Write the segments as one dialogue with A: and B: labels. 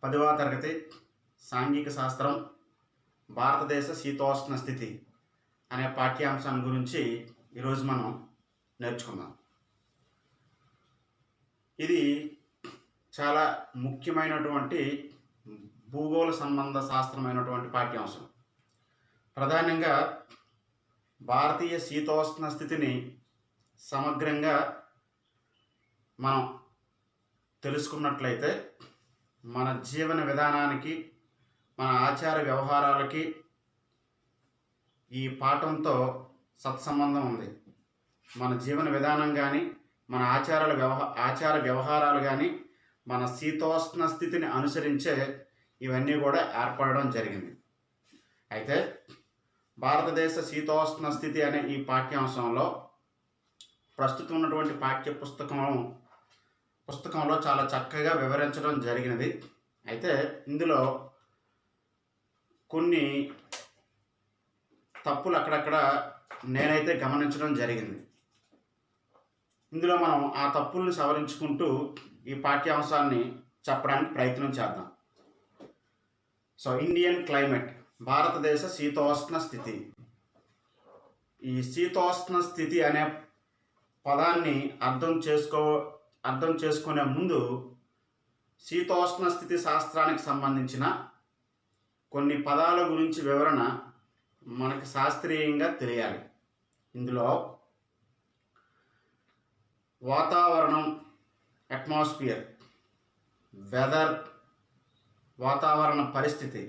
A: 10వ తరగతి సాంఘిక శాస్త్రం భారతదేశ శీతోష్ణ స్థితి అనే పాఠ్యాంశాన్ని గురించి ఈరోజు మనం నేర్చుకుందాం. ఇది చాలా ముఖ్యమైనటువంటి భూగోళ సంబంధ శాస్త్రమైనటువంటి పాఠ్యాంశం. ప్రధానంగా భారతీయ శీతోష్ణ స్థితిని సమగ్రంగా మనం తెలుసుకున్నట్లయితే మన జీవన విధానానికి, మన ఆచార వ్యవహారాలకి ఈ పాఠంతో సత్సంబంధం ఉంది. మన జీవన విధానం కానీ, మన ఆచార వ్యవహారాలు కానీ మన శీతోష్ణ స్థితిని అనుసరించే ఇవన్నీ కూడా ఏర్పడడం జరిగింది. అయితే భారతదేశ శీతోష్ణ స్థితి అనే ఈ పాఠ్యాంశంలో ప్రస్తుతం ఉన్నటువంటి పుస్తకంలో చాలా చక్కగా వివరించడం జరిగినది. అయితే ఇందులో కొన్ని తప్పులు అక్కడక్కడ నేనైతే గమనించడం జరిగింది. ఇందులో మనం ఆ తప్పుల్ని సవరించుకుంటూ ఈ పాఠ్యాంశాన్ని చెప్పడానికి ప్రయత్నం చేద్దాం. ఇండియన్ క్లైమేట్, భారతదేశ శీతోష్ణ స్థితి. ఈ శీతోష్ణ స్థితి అనే పదాన్ని అర్థం చేసుకునే ముందు శీతోష్ణ స్థితి శాస్త్రానికి సంబంధించిన కొన్ని పదాల గురించి వివరణ మనకి శాస్త్రీయంగా తెలియాలి. ఇందులో వాతావరణం, అట్మాస్ఫియర్, వెదర్, వాతావరణ పరిస్థితి,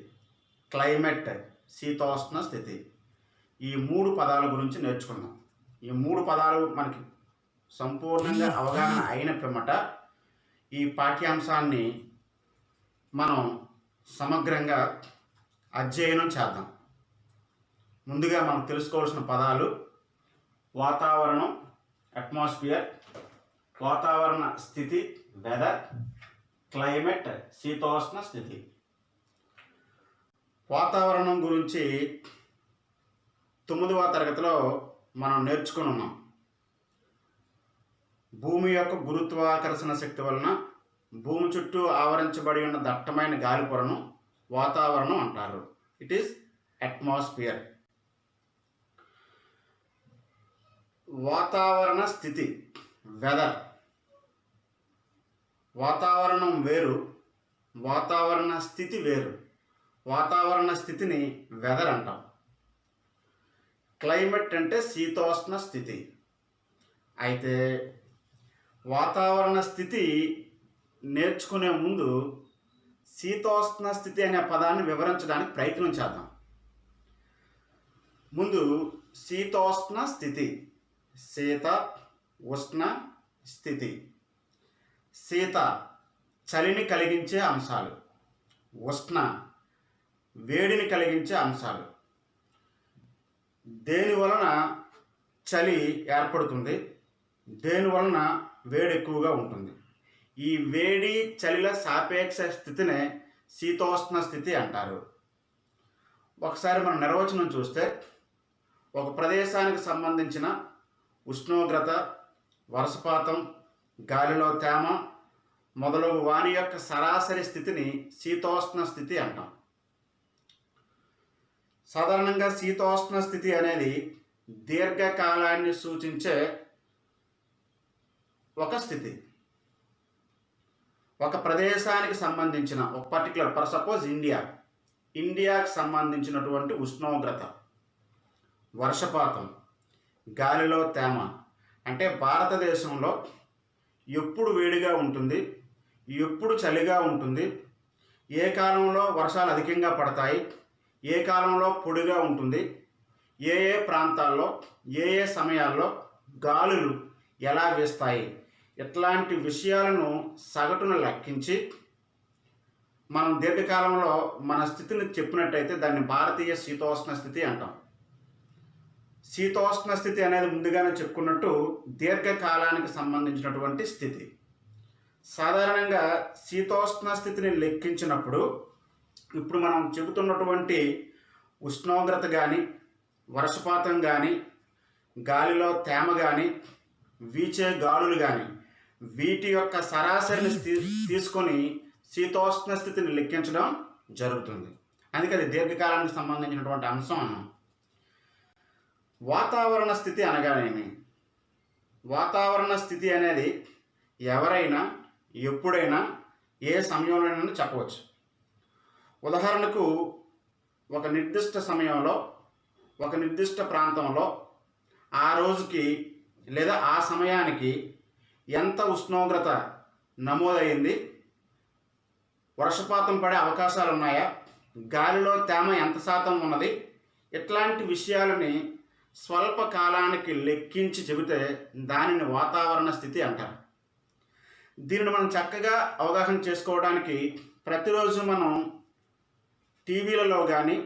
A: క్లైమేట్, శీతోష్ణ స్థితి, ఈ 3 పదాల గురించి నేర్చుకుందాం. ఈ 3 పదాలు మనకి సంపూర్ణంగా అవగాహన అయిన పిమ్మట ఈ పాఠ్యాంశాన్ని మనం సమగ్రంగా అధ్యయనం చేద్దాం. ముందుగా మనం తెలుసుకోవాల్సిన పదాలు వాతావరణం, అట్మాస్ఫియర్, వాతావరణ స్థితి, వెదర్, క్లైమేట్, శీతోష్ణ స్థితి. వాతావరణం గురించి 9వ తరగతిలో మనం నేర్చుకుని ఉన్నాం. భూమి యొక్క గురుత్వాకర్షణ శక్తి వలన భూమి చుట్టూ ఆవరించబడి ఉన్న దట్టమైన గాలి పొరను వాతావరణం అంటారు. It is atmosphere. వాతావరణ స్థితి, వెదర్. వాతావరణం వేరు, వాతావరణ స్థితి వేరు. వాతావరణ స్థితిని వెదర్ అంటాం. క్లైమేట్ అంటే శీతోష్ణ స్థితి. అయితే వాతావరణ స్థితి నేర్చుకునే ముందు శీతోష్ణ స్థితి అనే పదాన్ని వివరించడానికి ప్రయత్నం చేద్దాం. ముందు శీతోష్ణ స్థితి, శీత ఉష్ణ స్థితి. శీత చలిని కలిగించే అంశాలు, ఉష్ణ వేడిని కలిగించే అంశాలు. దేని వలన చలి ఏర్పడుతుంది, దేని వలన వేడి ఎక్కువగా ఉంటుంది. ఈ వేడి చలిల సాపేక్ష స్థితినే శీతోష్ణ స్థితి అంటారు. ఒకసారి మనం నిర్వచనం చూస్తే, ఒక ప్రదేశానికి సంబంధించిన ఉష్ణోగ్రత, వర్షపాతం, గాలిలో తేమ మొదలగు వాని యొక్క సరాసరి స్థితిని శీతోష్ణ స్థితి అంటాం. సాధారణంగా శీతోష్ణ స్థితి అనేది దీర్ఘకాలాన్ని సూచించే ఒక స్థితి. ఒక ప్రదేశానికి సంబంధించిన ఒక పర్టికులర్, ఫర్ సపోజ్ ఇండియాకి సంబంధించినటువంటి ఉష్ణోగ్రత, వర్షపాతం, గాలిలో తేమ. అంటే భారతదేశంలో ఎప్పుడు వేడిగా ఉంటుంది, ఎప్పుడు చలిగా ఉంటుంది, ఏ కాలంలో వర్షాలు అధికంగా పడతాయి, ఏ కాలంలో పొడిగా ఉంటుంది, ఏ ప్రాంతాల్లో ఏ సమయాల్లో గాలులు ఎలా వీస్తాయి, ఇట్లాంటి విషయాలను సగటును లెక్కించి మనం దీర్ఘకాలంలో మన స్థితిని చెప్పినట్టయితే దాన్ని భారతీయ శీతోష్ణ స్థితి అంటాం. శీతోష్ణ స్థితి అనేది ముందుగానే చెప్పుకున్నట్టు దీర్ఘకాలానికి సంబంధించినటువంటి స్థితి. సాధారణంగా శీతోష్ణ స్థితిని లెక్కించినప్పుడు ఇప్పుడు మనం చెబుతున్నటువంటి ఉష్ణోగ్రత కానీ, వర్షపాతం కానీ, గాలిలో తేమ కానీ, వీచే గాలులు కానీ వీటి యొక్క సరాసరిని తీసుకొని శీతోష్ణ స్థితిని లెక్కించడం జరుగుతుంది. అందుకే అది దీర్ఘకాలానికి సంబంధించినటువంటి అంశం అన్నాం. వాతావరణ స్థితి అనగానేమి? వాతావరణ స్థితి అనేది ఎవరైనా ఎప్పుడైనా ఏ సమయంలోనైనా చెప్పవచ్చు. ఉదాహరణకు ఒక నిర్దిష్ట సమయంలో ఒక నిర్దిష్ట ప్రాంతంలో ఆ రోజుకి లేదా ఆ సమయానికి ఎంత ఉష్ణోగ్రత నమోదైంది, వర్షపాతం పడే అవకాశాలు ఉన్నాయా, గాలిలో తేమ ఎంత శాతం ఉన్నది, ఇట్లాంటి విషయాలని స్వల్ప కాలానికి లెక్కించి చెబితే దానిని వాతావరణ స్థితి అంటారు. దీనిని మనం చక్కగా అవగాహన చేసుకోవడానికి ప్రతిరోజు మనం టీవీలలో కానీ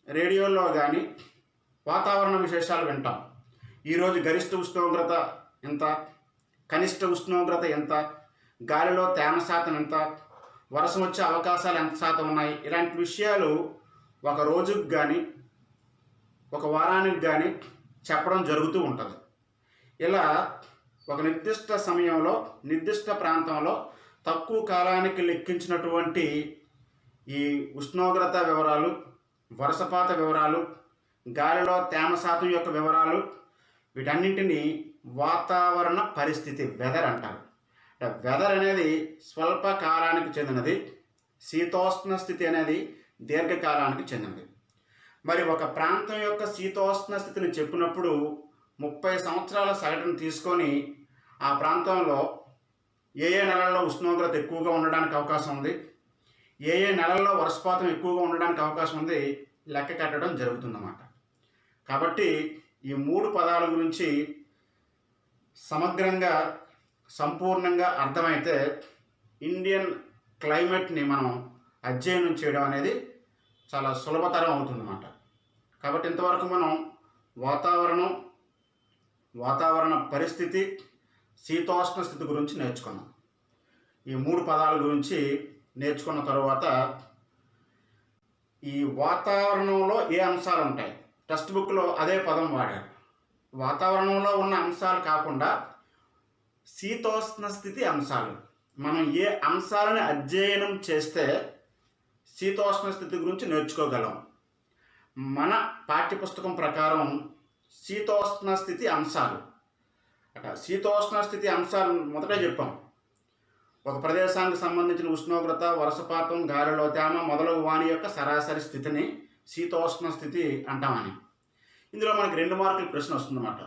A: రేడియోలో కానీ వాతావరణ విశేషాలు వింటాం. ఈరోజు గరిష్ట ఉష్ణోగ్రత ఎంత, కనిష్ట ఉష్ణోగ్రత ఎంత, గాలిలో తేమ శాతం ఎంత, వర్షం వచ్చే అవకాశాలు ఎంత శాతం ఉన్నాయి, ఇలాంటి విషయాలు ఒక రోజుకి కానీ ఒక వారానికి కానీ చెప్పడం జరుగుతూ ఉంటుంది. ఇలా ఒక నిర్దిష్ట సమయంలో నిర్దిష్ట ప్రాంతంలో తక్కువ కాలానికి లెక్కించినటువంటి ఈ ఉష్ణోగ్రత వివరాలు, వర్షపాత వివరాలు, గాలిలో తేమ శాతం యొక్క వివరాలు, వీటన్నింటినీ వాతావరణ పరిస్థితి వెదర్ అంటారు. వెదర్ అనేది స్వల్ప కాలానికి చెందినది, శీతోష్ణ స్థితి అనేది దీర్ఘకాలానికి చెందినది. మరి ఒక ప్రాంతం యొక్క శీతోష్ణ స్థితిని చెప్పినప్పుడు 30 సంవత్సరాల సగటును తీసుకొని ఆ ప్రాంతంలో ఏ నెలల్లో ఉష్ణోగ్రత ఎక్కువగా ఉండడానికి అవకాశం ఉంది, ఏ నెలల్లో వర్షపాతం ఎక్కువగా ఉండడానికి అవకాశం ఉంది లెక్క కట్టడం జరుగుతుందన్నమాట. కాబట్టి ఈ 3 పదాల గురించి సమగ్రంగా సంపూర్ణంగా అర్థమైతే ఇండియన్ క్లైమేట్ని మనం అధ్యయనం చేయడం అనేది చాలా సులభతరం అవుతుందన్నమాట. కాబట్టి ఇంతవరకు మనం వాతావరణ పరిస్థితి, శీతోష్ణ స్థితి గురించి నేర్చుకున్నాం. ఈ 3 పదాల గురించి నేర్చుకున్న తరువాత ఈ వాతావరణంలో ఏ అంశాలు ఉంటాయి, టెక్స్ట్ బుక్లో అదే పదం వాడారు. వాతావరణంలో ఉన్న అంశాలు కాకుండా శీతోష్ణ స్థితి అంశాలు, మనం ఏ అంశాలను అధ్యయనం చేస్తే శీతోష్ణ స్థితి గురించి నేర్చుకోగలం. మన పాఠ్యపుస్తకం ప్రకారం శీతోష్ణ స్థితి అంశాలు శీతోష్ణ స్థితి అంశాలు మొదటే చెప్పాం. ఒక ప్రదేశానికి సంబంధించిన ఉష్ణోగ్రత, వర్షపాతం, గాలిలో తేమ మొదలగు వాని యొక్క సరాసరి స్థితిని శీతోష్ణ స్థితి అంటామని. ఇందులో మనకి 2 మార్కుల ప్రశ్న వస్తుందన్నమాట.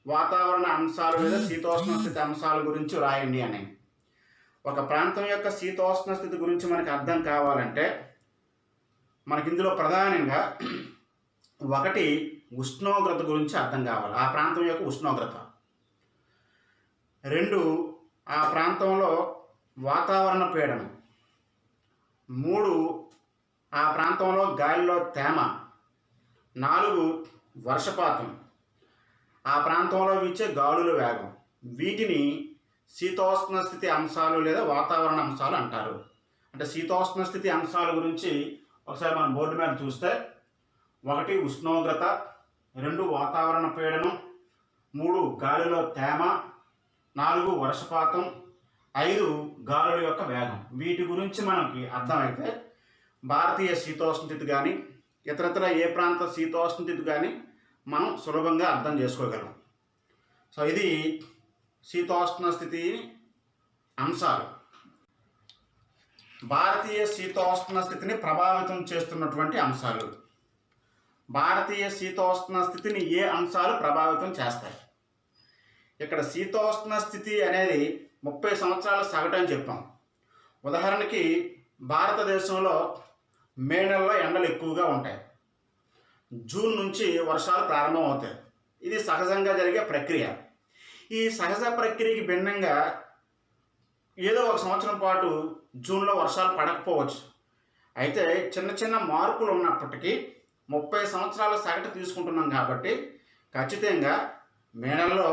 A: వాతావరణ అంశాలు లేదా శీతోష్ణ స్థితి అంశాల గురించి రాయండి అని. ఒక ప్రాంతం యొక్క శీతోష్ణ స్థితి గురించి మనకి అర్థం కావాలంటే మనకి ఇందులో ప్రధానంగా 1 ఉష్ణోగ్రత గురించి అర్థం కావాలి, ఆ ప్రాంతం యొక్క ఉష్ణోగ్రత. 2 ఆ ప్రాంతంలో వాతావరణ పీడనం. 3 ఆ ప్రాంతంలో గాలిలో తేమ. 4 వర్షపాతం, ఆ ప్రాంతంలో వీచే గాలుల వేగం. వీటిని శీతోష్ణ స్థితి అంశాలు లేదా వాతావరణ అంశాలు అంటారు. అంటే శీతోష్ణ స్థితి అంశాల గురించి ఒకసారి మనం బోర్డు మీద చూస్తే 1 ఉష్ణోగ్రత, 2 వాతావరణ పీడనం, 3 గాలిలో తేమ, 4 వర్షపాతం, 5 గాలుల యొక్క వేగం. వీటి గురించి మనకి అర్థమైతే భారతీయ శీతోష్ణ స్థితి కానీ ఇతరత్ర ఏ ప్రాంత శీతోష్ణ స్థితి కానీ మనం సులభంగా అర్థం చేసుకోగలం. సో ఇది శీతోష్ణ స్థితి అంశాలు. భారతీయ శీతోష్ణ స్థితిని ప్రభావితం చేస్తున్నటువంటి అంశాలు. భారతీయ శీతోష్ణ స్థితిని ఏ అంశాలు ప్రభావితం చేస్తాయి? ఇక్కడ శీతోష్ణ స్థితి అనేది 30 సంవత్సరాల సగటు అని చెప్పాం. ఉదాహరణకి భారతదేశంలో మే నెలలో ఎండలు ఎక్కువగా ఉంటాయి, జూన్ నుంచి వర్షాలు ప్రారంభం అవుతాయి. ఇది సహజంగా జరిగే ప్రక్రియ. ఈ సహజ ప్రక్రియకి భిన్నంగా ఏదో ఒక సంవత్సరం పాటు జూన్లో వర్షాలు పడకపోవచ్చు. అయితే చిన్న చిన్న మార్పులు ఉన్నప్పటికీ 30 సంవత్సరాల సగటు తీసుకుంటున్నాం కాబట్టి ఖచ్చితంగా మే నెలలో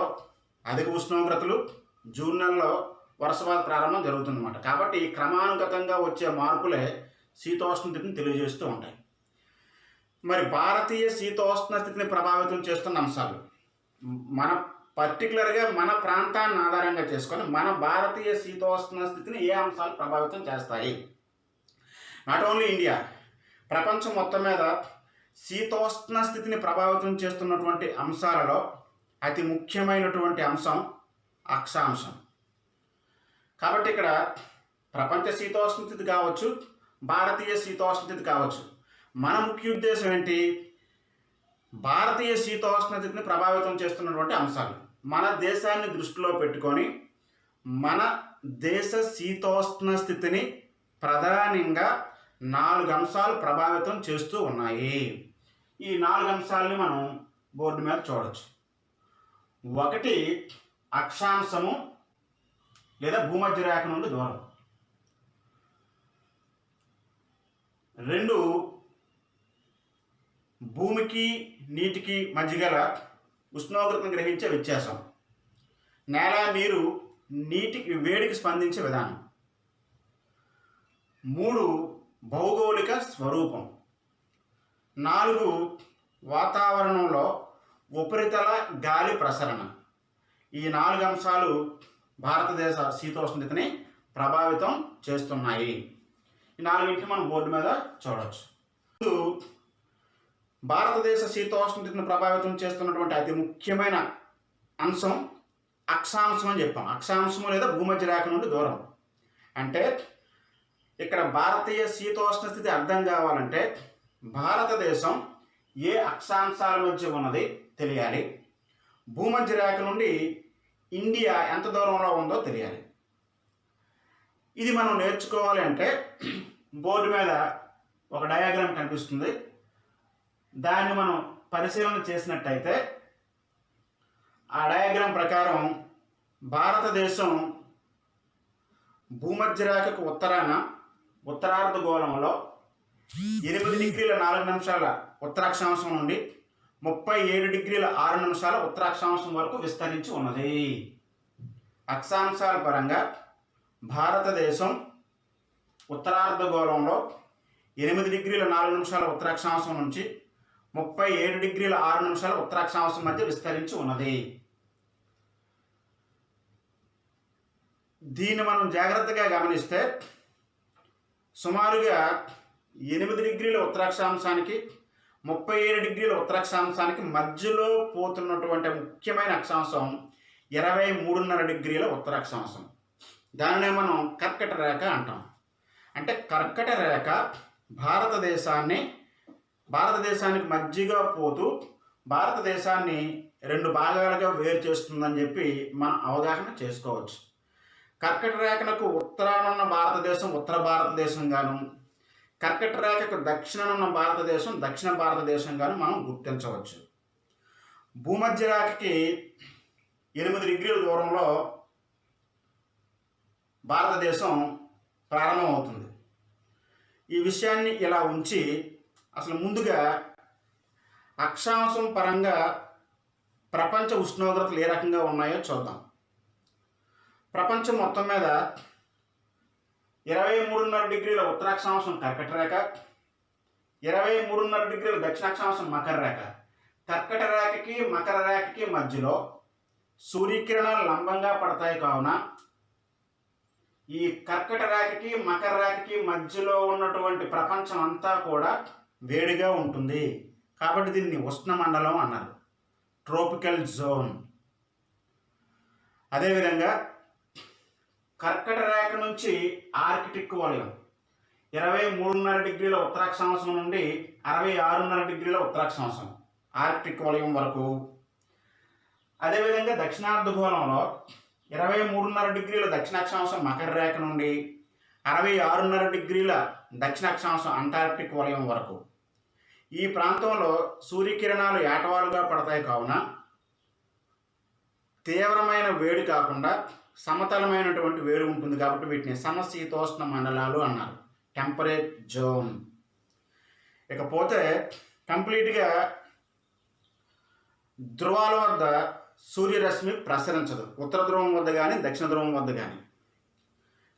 A: అధిక ఉష్ణోగ్రతలు, జూన్ నెలలో వర్షపాత ప్రారంభం జరుగుతుందన్నమాట. కాబట్టి క్రమానుగతంగా వచ్చే మార్పులే శీతోష్ణ స్థితిని తెలియజేస్తూ ఉంటాయి. మరి భారతీయ శీతోష్ణ స్థితిని ప్రభావితం చేస్తున్న అంశాలు మన పర్టికులర్గా మన ప్రాంతాన్ని ఆధారంగా చేసుకొని మన భారతీయ శీతోష్ణ స్థితిని ఏ అంశాలు ప్రభావితం చేస్తాయి? నాట్ ఓన్లీ ఇండియా, ప్రపంచం మొత్తం మీద శీతోష్ణ స్థితిని ప్రభావితం చేస్తున్నటువంటి అంశాలలో అతి ముఖ్యమైనటువంటి అంశం అక్షాంశం. కాబట్టి ఇక్కడ ప్రపంచ శీతోష్ణ స్థితి కావచ్చు, భారతీయ శీతోష్ణ స్థితి కావచ్చు, మన ముఖ్య ఉద్దేశం ఏంటి? భారతీయ శీతోష్ణ స్థితిని ప్రభావితం చేస్తున్నటువంటి అంశాలు మన దేశాన్ని దృష్టిలో పెట్టుకొని మన దేశ శీతోష్ణ స్థితిని ప్రధానంగా 4 అంశాలు ప్రభావితం చేస్తూ ఉన్నాయి. ఈ 4 అంశాలని మనం బోర్డు మీద చూడవచ్చు. 1 అక్షాంశము లేదా భూమధ్య రేఖ నుండి దూరం. 2 భూమికి నీటికి మధ్య గల ఉష్ణోగ్రతను గ్రహించే వ్యత్యాసం. నేల నీరు నీటికి వేడికి స్పందించే విధానం. 3 భౌగోళిక స్వరూపం. 4 వాతావరణంలో ఉపరితల గాలి ప్రసరణ. ఈ 4 అంశాలు భారతదేశ శీతోష్ణ స్థితిని ప్రభావితం చేస్తున్నాయి. ఈ 4 మనం బోర్డు మీద చూడవచ్చు. భారతదేశ శీతోష్ణ స్థితిని ప్రభావితం చేస్తున్నటువంటి అతి ముఖ్యమైన అంశం అక్షాంశం అని చెప్పాం. అక్షాంశం లేదా భూమధ్య రేఖ నుండి దూరం. అంటే ఇక్కడ భారతీయ శీతోష్ణ స్థితి అర్థం కావాలంటే భారతదేశం ఏ అక్షాంశాల మధ్య ఉన్నది తెలియాలి, భూమధ్య రేఖ నుండి ఇండియా ఎంత దూరంలో ఉందో తెలియాలి. ఇది మనం నేర్చుకోవాలి అంటే బోర్డు మీద ఒక డయాగ్రామ్ కనిపిస్తుంది. దాన్ని మనం పరిశీలన చేసినట్టయితే ఆ డయాగ్రామ్ ప్రకారం భారతదేశం భూమధ్య రేఖకు ఉత్తరాన ఉత్తరార్ధగోళంలో 8 డిగ్రీల 4 నిమిషాల ఉత్తరాక్షాంశం నుండి 37 డిగ్రీల 6 నిమిషాల ఉత్తరాక్షాంశం వరకు విస్తరించి ఉన్నది. అక్షాంశాల పరంగా భారతదేశం ఉత్తరార్ధగోళంలో 8 డిగ్రీల 4 నిమిషాల ఉత్తరాక్షాంశం నుంచి 37 డిగ్రీల 6 నిమిషాల ఉత్తరాక్షాంశం మధ్య విస్తరించి ఉన్నది. దీన్ని మనం జాగ్రత్తగా గమనిస్తే సుమారుగా 8 డిగ్రీల ఉత్తరాక్షాంశానికి 37 డిగ్రీల ఉత్తరాక్షాంశానికి మధ్యలో పోతున్నటువంటి ముఖ్యమైన అక్షాంశం 23.5 డిగ్రీల ఉత్తరాక్షాంశం. దానినే మనం కర్కట రేఖ అంటాం. అంటే కర్కట రేఖ భారతదేశానికి మధ్యగా పోతూ భారతదేశాన్ని 2 భాగాలుగా వేరు చేస్తుందని చెప్పి మనం అవగాహన చేసుకోవచ్చు. కర్కట రేఖకు ఉత్తరాన ఉన్న భారతదేశం ఉత్తర భారతదేశం గాను, కర్కట రేఖకు దక్షిణాన ఉన్న భారతదేశం దక్షిణ భారతదేశం గాను మనం గుర్తించవచ్చు. భూమధ్య రేఖకి 8 డిగ్రీల దూరంలో భారతదేశం ప్రారంభమవుతుంది. ఈ విషయాన్ని ఇలా ఉంచి అసలు ముందుగా అక్షాంశం పరంగా ప్రపంచ ఉష్ణోగ్రతలు ఏ రకంగా ఉన్నాయో చూద్దాం. ప్రపంచం మొత్తం మీద 23.5 డిగ్రీల ఉత్తరాక్షాంశం కర్కట రేఖ, 23.5 డిగ్రీల దక్షిణాక్షాంశం మకర రేఖ. కర్కట రేఖకి మకర రేఖకి మధ్యలో సూర్యకిరణాలు లంబంగా పడతాయి కావున ఈ కర్కట రేఖకి మకర రేఖకి మధ్యలో ఉన్నటువంటి ప్రపంచం అంతా కూడా వేడిగా ఉంటుంది. కాబట్టి దీన్ని ఉష్ణమండలం అన్నారు, ట్రోపికల్ జోన్. అదేవిధంగా కర్కట రేఖ నుంచి ఆర్కిటిక్ వలయం 23.5 డిగ్రీల ఉత్తరాక్షాంశం నుండి 66.5 డిగ్రీల ఉత్తరాక్షాంశం ఆర్కిటిక్ వలయం వరకు. అదేవిధంగా దక్షిణార్ధగోళంలో 23.5 డిగ్రీల దక్షిణాక్షాంశం మకర రేఖ నుండి 66.5 డిగ్రీల దక్షిణాక్షాంశం అంటార్క్టిక్ వలయం వరకు. ఈ ప్రాంతంలో సూర్యకిరణాలు ఏటవాలుగా పడతాయి కావున తీవ్రమైన వేడి కాకుండా సమతలమైనటువంటి వేడి ఉంటుంది. కాబట్టి వీటిని సమశీతోష్ణ మండలాలు అన్నారు, టెంపరేట్ జోన్. ఇకపోతే కంప్లీట్గా ధ్రువాల వద్ద సూర్యరశ్మి ప్రసరించదు, ఉత్తర ధ్రువం వద్ద కానీ దక్షిణ ధ్రువం వద్ద కానీ.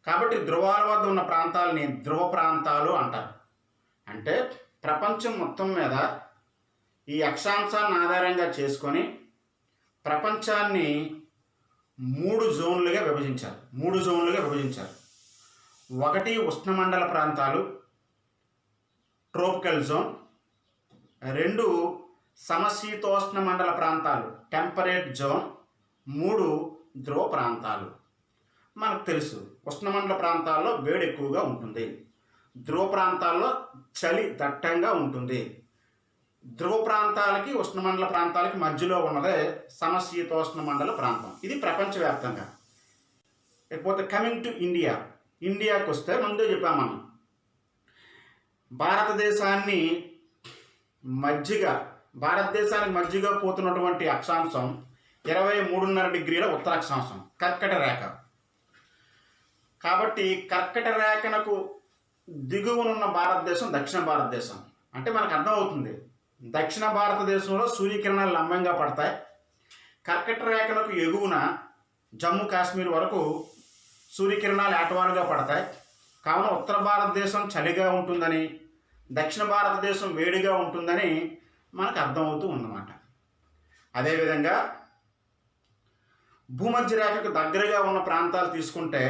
A: కాబట్టి ధ్రువాల వద్ద ఉన్న ప్రాంతాలని ధ్రువ ప్రాంతాలు అంటారు. అంటే ప్రపంచం మొత్తం మీద ఈ అక్షాంశాన్ని ఆధారంగా చేసుకొని ప్రపంచాన్ని మూడు జోన్లుగా విభజించారు. ఒకటి ఉష్ణమండల ప్రాంతాలు, ట్రోపికల్ జోన్. 2 సమశీతోష్ణ మండల ప్రాంతాలు, టెంపరేట్ జోన్. 3 ధ్రువ ప్రాంతాలు. మనకు తెలుసు, ఉష్ణమండల ప్రాంతాల్లో వేడి ఎక్కువగా ఉంటుంది, ధ్రువ ప్రాంతాల్లో చలి దట్టంగా ఉంటుంది. ధ్రువ ప్రాంతాలకి ఉష్ణమండల ప్రాంతాలకి మధ్యలో ఉన్నదే సమశీతోష్ణ మండల ప్రాంతం. ఇది ప్రపంచవ్యాప్తంగా. లేకపోతే కమింగ్ టు ఇండియాకి వస్తే ముందే చెప్పాం మనం, భారతదేశానికి మధ్యగా పోతున్నటువంటి అక్షాంశం 23.5 డిగ్రీల ఉత్తర అక్షాంశం, కర్కట రేఖ. కాబట్టి కర్కట రేఖనకు దిగువనున్న భారతదేశం దక్షిణ భారతదేశం. అంటే మనకు అర్థమవుతుంది, దక్షిణ భారతదేశంలో సూర్యకిరణాలు లంబంగా పడతాయి. కర్కట రేఖలకు ఎగువన జమ్మూ కాశ్మీర్ వరకు సూర్యకిరణాలు ఏటవాలుగా పడతాయి. కావున ఉత్తర భారతదేశం చలిగా ఉంటుందని, దక్షిణ భారతదేశం వేడిగా ఉంటుందని మనకు అర్థమవుతూ ఉందన్నమాట. అదేవిధంగా భూమధ్య రేఖకు దగ్గరగా ఉన్న ప్రాంతాలు తీసుకుంటే,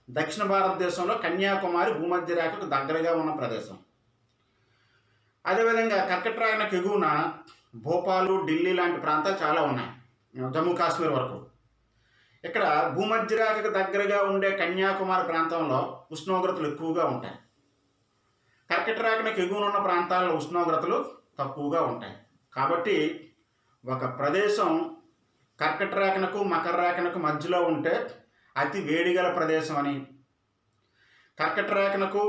A: దక్షిణ భారతదేశంలో కన్యాకుమారి భూమధ్య రేఖకు దగ్గరగా ఉన్న ప్రదేశం. అదేవిధంగా కర్కట రేఖకు ఎగువన భోపాలు, ఢిల్లీ లాంటి ప్రాంతాలు చాలా ఉన్నాయి, జమ్మూ కాశ్మీర్ వరకు. ఇక్కడ భూమధ్య రేఖకు దగ్గరగా ఉండే కన్యాకుమారి ప్రాంతంలో ఉష్ణోగ్రతలు ఎక్కువగా ఉంటాయి. కర్కట రేఖకు ఎగువన ఉన్న ప్రాంతాల్లో ఉష్ణోగ్రతలు తక్కువగా ఉంటాయి. కాబట్టి ఒక ప్రదేశం కర్కట రేఖకు మకర రేఖకు మధ్యలో ఉంటే అతి వేడిగల ప్రదేశం అని, కర్కట రేఖకు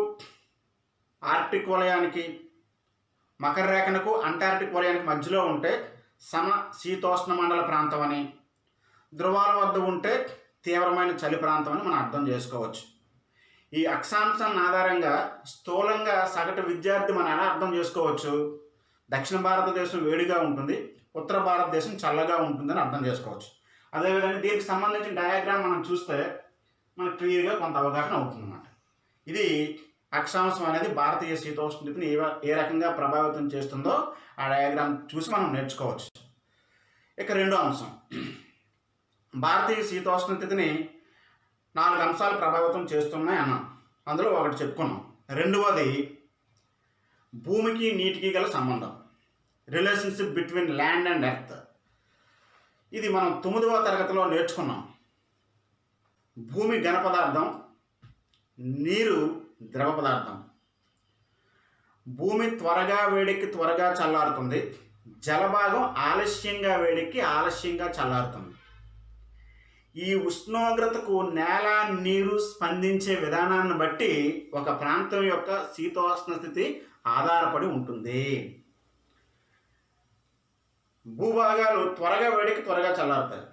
A: ఆర్టిక్ వలయానికి, మకర రేఖకు అంటార్టిక్ వలయానికి మధ్యలో ఉంటే సమశీతోష్ణ మండల ప్రాంతం అని, ధ్రువాల వద్ద ఉంటే తీవ్రమైన చలి ప్రాంతం అని మనం అర్థం చేసుకోవచ్చు. ఈ అక్షాంశాన్ని ఆధారంగా స్థూలంగా సగటు విద్యార్థి మనం ఎలా అర్థం చేసుకోవచ్చు, దక్షిణ భారతదేశం వేడిగా ఉంటుంది, ఉత్తర భారతదేశం చల్లగా ఉంటుందని అర్థం చేసుకోవచ్చు. అదేవిధంగా దీనికి సంబంధించిన డయాగ్రామ్ మనం చూస్తే మనకు క్లియర్గా కొంత అవగాహన అవుతుందన్నమాట. ఇది అక్షాంశం అనేది భారతీయ శీతోష్ణ స్థితిని ఏ రకంగా ప్రభావితం చేస్తుందో ఆ డయాగ్రామ్ చూసి మనం నేర్చుకోవచ్చు. ఇక రెండో అంశం, భారతీయ శీతోష్ణ స్థితిని 4 అంశాలు ప్రభావితం చేస్తున్నాయి అన్నాం. అందులో ఒకటి చెప్పుకున్నాం. రెండవది భూమికి నీటికి గల సంబంధం, relationship between land and earth. ఇది మనం 9వ తరగతిలో నేర్చుకున్నాం. భూమి ఘన పదార్థం, నీరు ద్రవ పదార్థం. భూమి త్వరగా వేడెక్కి త్వరగా చల్లారుతుంది, జలభాగం ఆలస్యంగా వేడెక్కి ఆలస్యంగా చల్లారుతుంది. ఈ ఉష్ణోగ్రతకు నేల, నీరు స్పందించే విధానాన్ని బట్టి ఒక ప్రాంతం యొక్క శీతోష్ణ స్థితి ఆధారపడి ఉంటుంది. భూభాగాలు త్వరగా వేడెక్కి త్వరగా చల్లారుతాయి,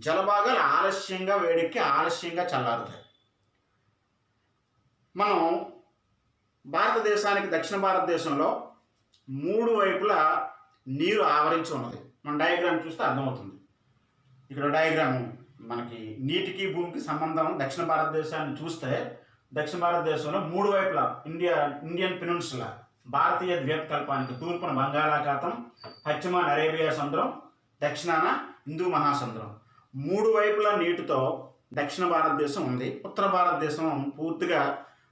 A: జలభాగాలు ఆలస్యంగా వేడెక్కి ఆలస్యంగా చల్లారుతాయి. మనం భారతదేశానికి దక్షిణ భారతదేశంలో 3 వైపులా నీరు ఆవరించి ఉన్నది. మన డయాగ్రామ్ చూస్తే అర్థమవుతుంది. ఇక్కడ డయాగ్రాము మనకి నీటికి భూమికి సంబంధం. దక్షిణ భారతదేశాన్ని చూస్తే దక్షిణ భారతదేశంలో 3 వైపులా ఇండియన్ పెనిన్సులా, భారతీయ ద్వీపకల్పానికి తూర్పున బంగాళాఖాతం, పశ్చిమాన అరేబియా సముద్రం, దక్షిణాన హిందూ మహాసముద్రం. 3 వైపులా నీటితో దక్షిణ భారతదేశం ఉంది. ఉత్తర భారతదేశం పూర్తిగా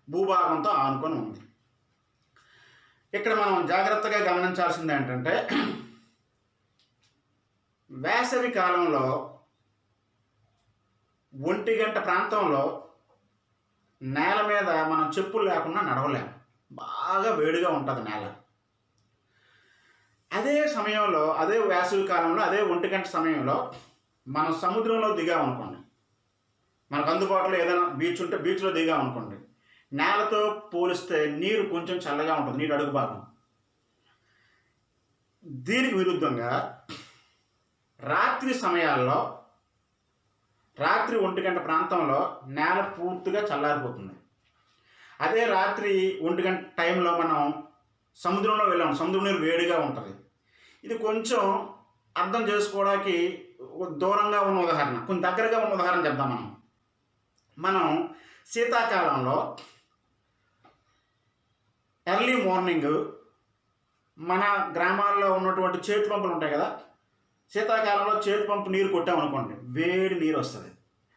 A: భూభాగంతో ఆనుకొని ఉంది. ఇక్కడ మనం జాగ్రత్తగా గమనించాల్సింది ఏంటంటే, వేసవి కాలంలో 1 గంట ప్రాంతంలో నేల మీద మనం చెప్పులు లేకుండా నడవలేము, బాగా వేడిగా ఉంటుంది నేల. అదే సమయంలో, అదే వేసవి కాలంలో, అదే 1 గంట సమయంలో మనం సముద్రంలో దిగామనుకోండి, మనకు అందుబాటులో ఏదైనా బీచ్ ఉంటే బీచ్లో దిగామనుకోండి, నేలతో పోలిస్తే నీరు కొంచెం చల్లగా ఉంటుంది, నీరు అడుగు భాగం. దీనికి విరుద్ధంగా రాత్రి సమయాల్లో, రాత్రి 1 గంట ప్రాంతంలో నేల పూర్తిగా చల్లారిపోతుంది. అదే రాత్రి 1 గంట టైంలో మనం సముద్రంలో వెళ్ళాము, సముద్రం నీరు వేడిగా ఉంటుంది. ఇది కొంచెం అర్థం చేసుకోవడానికి దూరంగా ఉన్న ఉదాహరణ, కొంచెం దగ్గరగా ఉన్న ఉదాహరణ చెప్దాం. మనం శీతాకాలంలో ఎర్లీ మార్నింగ్ మన గ్రామాల్లో ఉన్నటువంటి చేతి పంపులు ఉంటాయి కదా, శీతాకాలంలో చేతి పంపు నీరు కొట్టామనుకోండి, వేడి నీరు వస్తుంది.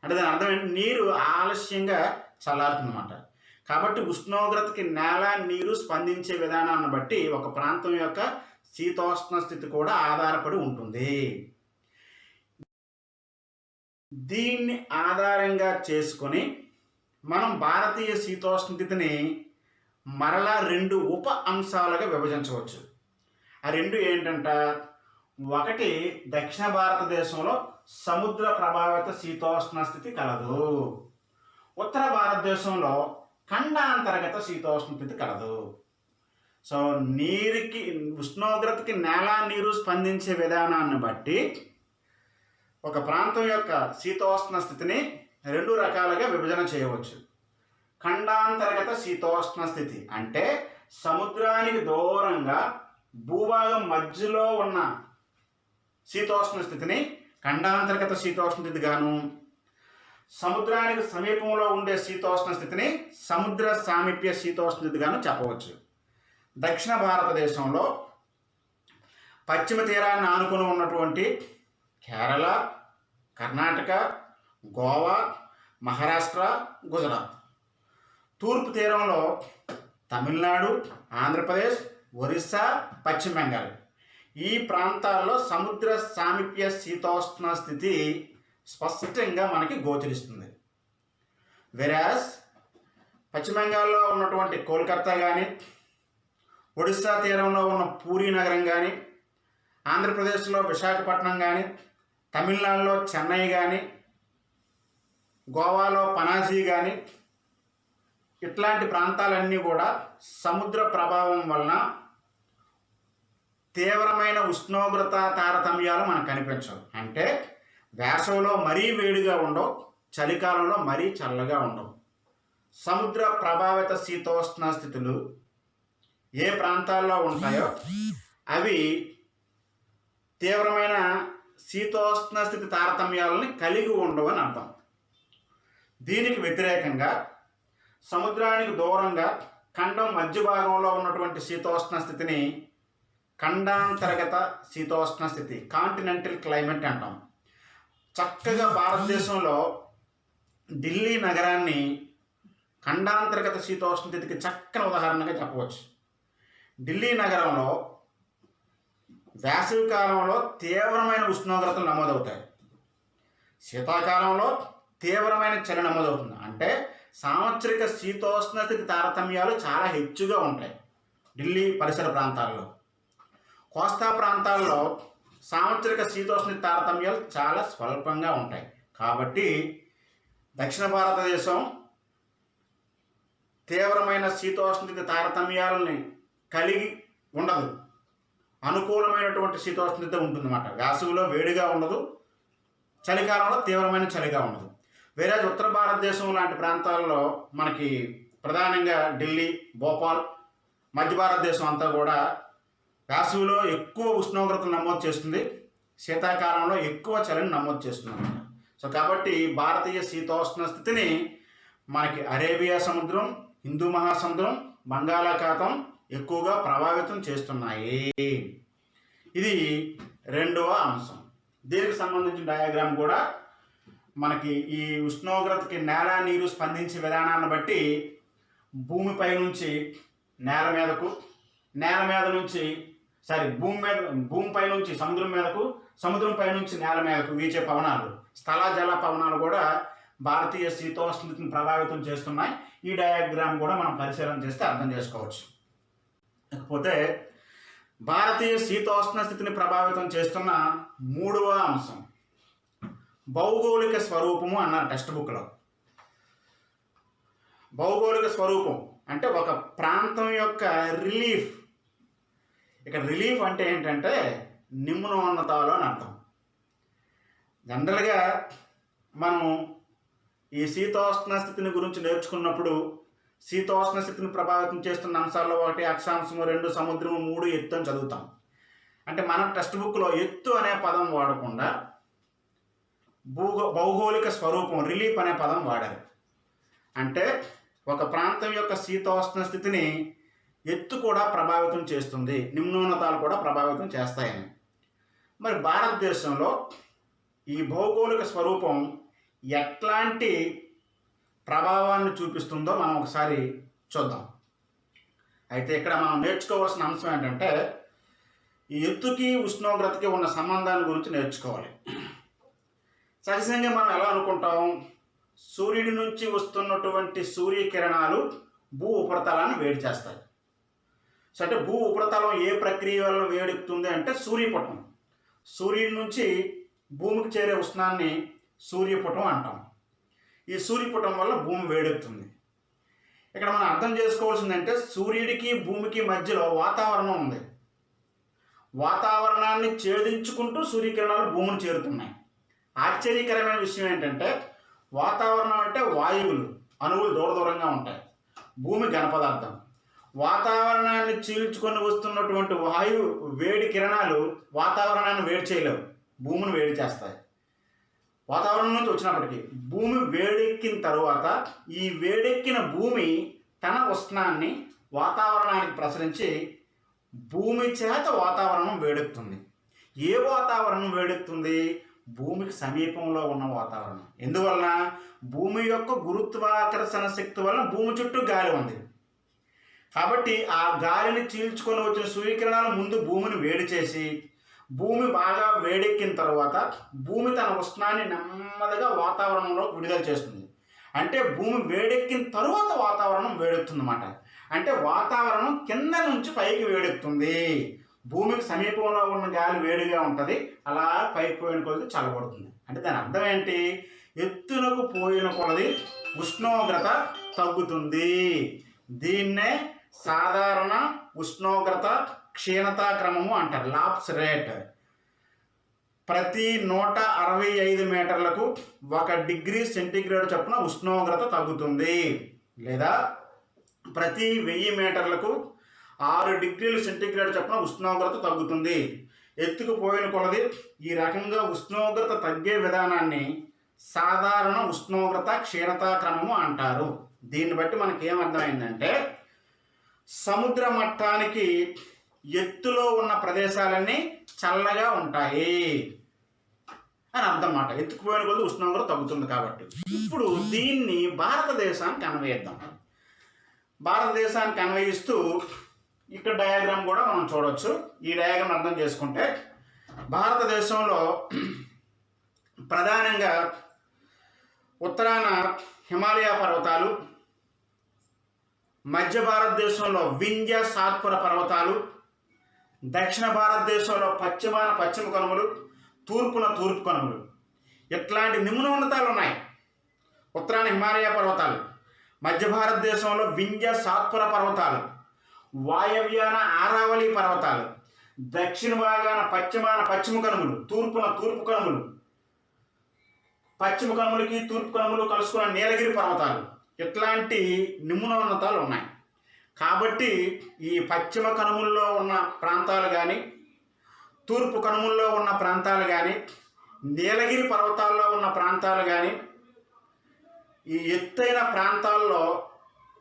A: అంటే దాని అర్థం ఏంటి? నీరు ఆలస్యంగా చల్లారుతుందన్నమాట. కాబట్టి ఉష్ణోగ్రతకి నేల నీరు స్పందించే విధానాన్ని బట్టి ఒక ప్రాంతం యొక్క శీతోష్ణ స్థితి కూడా ఆధారపడి ఉంటుంది. దీన్ని ఆధారంగా చేసుకొని మనం భారతీయ శీతోష్ణ స్థితిని మరలా 2 ఉప అంశాలుగా విభజించవచ్చు. ఆ 2 ఏంటంట, ఒకటి దక్షిణ భారతదేశంలో సముద్ర ప్రభావిత శీతోష్ణ స్థితి కలదు, ఉత్తర భారతదేశంలో ఖండాంతర్గత శీతోష్ణ స్థితి కలదు. సో నీరుకి ఉష్ణోగ్రతకి నేల నీరు స్పందించే విధానాన్ని బట్టి ఒక ప్రాంతం యొక్క శీతోష్ణ స్థితిని 2 రకాలుగా విభజన చేయవచ్చు. ఖండాంతర్గత శీతోష్ణ స్థితి అంటే సముద్రానికి దూరంగా భూభాగం మధ్యలో ఉన్న శీతోష్ణ స్థితిని ఖండాంతర్గత శీతోష్ణ స్థితి గాను, సముద్రానికి సమీపంలో ఉండే శీతోష్ణ స్థితిని సముద్ర సామీప్య శీతోష్ణ స్థితి గాను చెప్పవచ్చు. దక్షిణ భారతదేశంలో పశ్చిమ తీరాన్ని ఆనుకుని ఉన్నటువంటి కేరళ, కర్ణాటక, గోవా, మహారాష్ట్ర, గుజరాత్, తూర్పు తీరంలో తమిళనాడు, ఆంధ్రప్రదేశ్, ఒరిస్సా, పశ్చిమ బెంగాల్, ఈ ప్రాంతాల్లో సముద్ర సామీప్య శీతోష్ణ స్థితి స్పష్టంగా మనకి గోచరిస్తుంది. వెరాస్ పశ్చిమ బెంగాల్లో ఉన్నటువంటి కోల్కతా కానీ, ఒడిస్సా తీరంలో ఉన్న పూరీ నగరం కానీ, ఆంధ్రప్రదేశ్లో విశాఖపట్నం కానీ, తమిళనాడులో చెన్నై కానీ, గోవాలో పనాజీ కానీ, ఇట్లాంటి ప్రాంతాలన్నీ కూడా సముద్ర ప్రభావం వలన తీవ్రమైన ఉష్ణోగ్రత తారతమ్యాలు మనకు కనిపించవు. అంటే వేసవిలో మరీ వేడిగా ఉండవు, చలికాలంలో మరీ చల్లగా ఉండవు. సముద్ర ప్రభావిత శీతోష్ణ స్థితులు ఏ ప్రాంతాల్లో ఉంటాయో అవి తీవ్రమైన శీతోష్ణ స్థితి తారతమ్యాలని కలిగి ఉండవు అని అర్థం. దీనికి వ్యతిరేకంగా సముద్రానికి దూరంగా ఖండం మధ్య భాగంలో ఉన్నటువంటి శీతోష్ణ స్థితిని ఖండాంతర్గత శీతోష్ణ స్థితి, కాంటినెంటల్ క్లైమేట్ అంటాం. చక్కగా భారతదేశంలో ఢిల్లీ నగరాన్ని ఖండాంతర్గత శీతోష్ణ స్థితికి చక్కని ఉదాహరణగా చెప్పవచ్చు. ఢిల్లీ నగరంలో వేసవి కాలంలో తీవ్రమైన ఉష్ణోగ్రతలు నమోదవుతాయి, శీతాకాలంలో తీవ్రమైన చలి నమోదవుతుంది. అంటే సాంవత్సరిక శీతోష్ణ స్థితి తారతమ్యాలు చాలా హెచ్చుగా ఉంటాయి ఢిల్లీ పరిసర ప్రాంతాల్లో. కోస్తా ప్రాంతాల్లో సాంవత్సరిక శీతోష్ణ తారతమ్యాలు చాలా స్వల్పంగా ఉంటాయి. కాబట్టి దక్షిణ భారతదేశం తీవ్రమైన శీతోష్ణ తారతమ్యాలని కలిగి ఉండదు, అనుకూలమైనటువంటి శీతోష్ణ ఉంటుందన్నమాట. వేసవిలో వేడిగా ఉండదు, చలికాలంలో తీవ్రమైన చలిగా ఉండదు. వేరే ఉత్తర భారతదేశం లాంటి ప్రాంతాల్లో మనకి ప్రధానంగా ఢిల్లీ, భోపాల్, మధ్య భారతదేశం అంతా కూడా వేసవిలో ఎక్కువ ఉష్ణోగ్రతలు నమోదు చేస్తుంది, శీతాకాలంలో ఎక్కువ చలిని నమోదు చేస్తుంది అన్నమాట. సో కాబట్టి భారతీయ శీతోష్ణ స్థితిని మనకి అరేబియా సముద్రం, హిందూ మహాసముద్రం, బంగాళాఖాతం ఎక్కువగా ప్రభావితం చేస్తున్నాయి. ఇది 2వ అంశం. దీనికి సంబంధించిన డయాగ్రామ్ కూడా మనకి ఈ ఉష్ణోగ్రతకి నేల నీరు స్పందించే విధానాన్ని బట్టి భూమిపై నుంచి నేల మీదకు, నేల మీద నుంచి భూమిపై నుంచి సముద్రం మీదకు, సముద్రంపై నుంచి నేల మీదకు వీచే పవనాలు, స్థల జల పవనాలు కూడా భారతీయ శీతోష్ణస్థితిని ప్రభావితం చేస్తున్నాయి. ఈ డయాగ్రామ్ కూడా మనం పరిశీలన చేస్తే అర్థం చేసుకోవచ్చు. ఇకపోతే భారతీయ శీతోష్ణ స్థితిని ప్రభావితం చేస్తున్న 3వ అంశం భౌగోళిక స్వరూపము అన్నారు టెక్స్ట్ బుక్లో. భౌగోళిక స్వరూపం అంటే ఒక ప్రాంతం యొక్క రిలీఫ్. ఇక్కడ రిలీఫ్ అంటే ఏంటంటే నిమ్నోన్నతాలు అని అర్థం. జనరల్గా మనం ఈ శీతోష్ణ స్థితిని గురించి నేర్చుకున్నప్పుడు శీతోష్ణ స్థితిని ప్రభావితం చేస్తున్న అంశాల్లో 1 అక్షాంశము, 2 సముద్రము, 3 ఎత్తు అని చదువుతాం. అంటే మనం టెక్స్ట్ బుక్లో ఎత్తు అనే పదం వాడకుండా భౌగోళిక స్వరూపం, రిలీఫ్ అనే పదం వాడారు. అంటే ఒక ప్రాంతం యొక్క శీతోష్ణ స్థితిని ఎత్తు కూడా ప్రభావితం చేస్తుంది, నిమ్నోన్నతాలు కూడా ప్రభావితం చేస్తాయని. మరి భారతదేశంలో ఈ భౌగోళిక స్వరూపం ఎట్లాంటి ప్రభావాన్ని చూపిస్తుందో మనం ఒకసారి చూద్దాం. అయితే ఇక్కడ మనం నేర్చుకోవాల్సిన అంశం ఏంటంటే ఈ ఎత్తుకి ఉష్ణోగ్రతకి ఉన్న సంబంధాన్ని గురించి నేర్చుకోవాలి. సహజంగా మనం ఎలా అనుకుంటాం, సూర్యుడి నుంచి వస్తున్నటువంటి సూర్యకిరణాలు భూ ఉపరితలాన్ని వేడి చేస్తాయి. సో అంటే భూ ఉపరితలం ఏ ప్రక్రియ వల్ల వేడెక్కుతుంది అంటే సూర్యపటం. సూర్యుడి నుంచి భూమికి చేరే ఉష్ణాన్ని సూర్యపటం అంటాం. ఈ సూర్యపటం వల్ల భూమి వేడెక్కుతుంది. ఇక్కడ మనం అర్థం చేసుకోవాల్సిందంటే సూర్యుడికి భూమికి మధ్యలో వాతావరణం ఉంది. వాతావరణాన్ని ఛేదించుకుంటూ సూర్యకిరణాలు భూమిని చేరుతున్నాయి. ఆశ్చర్యకరమైన విషయం ఏంటంటే వాతావరణం అంటే వాయువులు, అణువులు దూర దూరంగా ఉంటాయి. భూమి ఘనపదార్థం. వాతావరణాన్ని చీల్చుకొని వస్తున్నటువంటి వాయువు వేడి కిరణాలు వాతావరణాన్ని వేడి చేయలేవు, భూమిని వేడి చేస్తాయి. వాతావరణం నుంచి వచ్చినప్పటికీ భూమి వేడెక్కిన తరువాత ఈ వేడెక్కిన భూమి తన ఉష్ణాన్ని వాతావరణానికి ప్రసరించి భూమి చేత వాతావరణం వేడెక్కుతుంది. ఏ వాతావరణం వేడెక్కుతుంది? భూమికి సమీపంలో ఉన్న వాతావరణం. ఎందువలన? భూమి యొక్క గురుత్వాకర్షణ శక్తి వలన భూమి చుట్టూ గాలి ఉంది. కాబట్టి ఆ గాలిని చీల్చుకొని వచ్చిన సూర్యకిరణాలు ముందు భూమిని వేడి చేసి భూమి బాగా వేడెక్కిన తర్వాత భూమి తన ఉష్ణాన్ని నెమ్మదిగా వాతావరణంలోకి విడుదల చేస్తుంది. అంటే భూమి వేడెక్కిన తరువాత వాతావరణం వేడెక్కుతుంది అన్నమాట. అంటే వాతావరణం కింద నుంచి పైకి వేడెక్కుతుంది. భూమికి సమీపంలో ఉన్న గాలి వేడిగా ఉంటుంది, అలా పైకి పోయిన కొలది చల్లబడుతుంది. అంటే దాని అర్థం ఏంటి? ఎత్తునకు పోయిన కొలది ఉష్ణోగ్రత తగ్గుతుంది. దీన్నే సాధారణ ఉష్ణోగ్రత క్షీణతా క్రమము అంటారు, లాప్స్ రేట్. ప్రతి 165 మీటర్లకు 1 డిగ్రీ సెంటీగ్రేడ్ చొప్పున ఉష్ణోగ్రత తగ్గుతుంది. లేదా ప్రతి 1000 మీటర్లకు 6 డిగ్రీలు సెంటీగ్రేడ్ చొప్పున ఉష్ణోగ్రత తగ్గుతుంది. ఎత్తుకు పోయిన కొలది ఈ రకంగా ఉష్ణోగ్రత తగ్గే విధానాన్ని సాధారణ ఉష్ణోగ్రత క్షీణతా క్రమము అంటారు. దీన్ని బట్టి మనకి ఏమర్థమైందంటే సముద్ర మట్టానికి ఎత్తులో ఉన్న ప్రదేశాలన్నీ చల్లగా ఉంటాయి అని అర్థం మాట. ఎత్తుకుపోయిన కొద్ది ఉష్ణోగ్రత తగ్గుతుంది కాబట్టి. ఇప్పుడు దీన్ని భారతదేశానికి అన్వయిద్దాం. భారతదేశానికి అన్వయిస్తూ ఇక్కడ డయాగ్రామ్ కూడా మనం చూడవచ్చు. ఈ డయాగ్రామ్ అర్థం చేసుకుంటే భారతదేశంలో ప్రధానంగా ఉత్తరాన హిమాలయ పర్వతాలు, మధ్య భారతదేశంలో వింధ్య సాత్పుర పర్వతాలు, దక్షిణ భారతదేశంలో పశ్చిమాన పశ్చిమ కనుమలు, తూర్పున తూర్పు కనుమలు, ఇట్లాంటి నిమ్నోన్నతాలు ఉన్నాయి. ఉత్తరాన హిమాలయ పర్వతాలు, మధ్య భారతదేశంలో వింధ్య సాత్పుర పర్వతాలు, వాయవ్యాన ఆరావళి పర్వతాలు, దక్షిణ భాగాన పశ్చిమాన పశ్చిమ కనుమలు, తూర్పున తూర్పు కనుమలు, పశ్చిమ కనుమలకి తూర్పు కనుమలు కలుసుకున్న నీలగిరి పర్వతాలు, ఇట్లాంటి నిమ్నోన్నతాలు ఉన్నాయి. కాబట్టి ఈ పశ్చిమ కనుమల్లో ఉన్న ప్రాంతాలు కానీ, తూర్పు కనుమల్లో ఉన్న ప్రాంతాలు కానీ, నీలగిరి పర్వతాల్లో ఉన్న ప్రాంతాలు కానీ, ఈ ఎత్తైన ప్రాంతాల్లో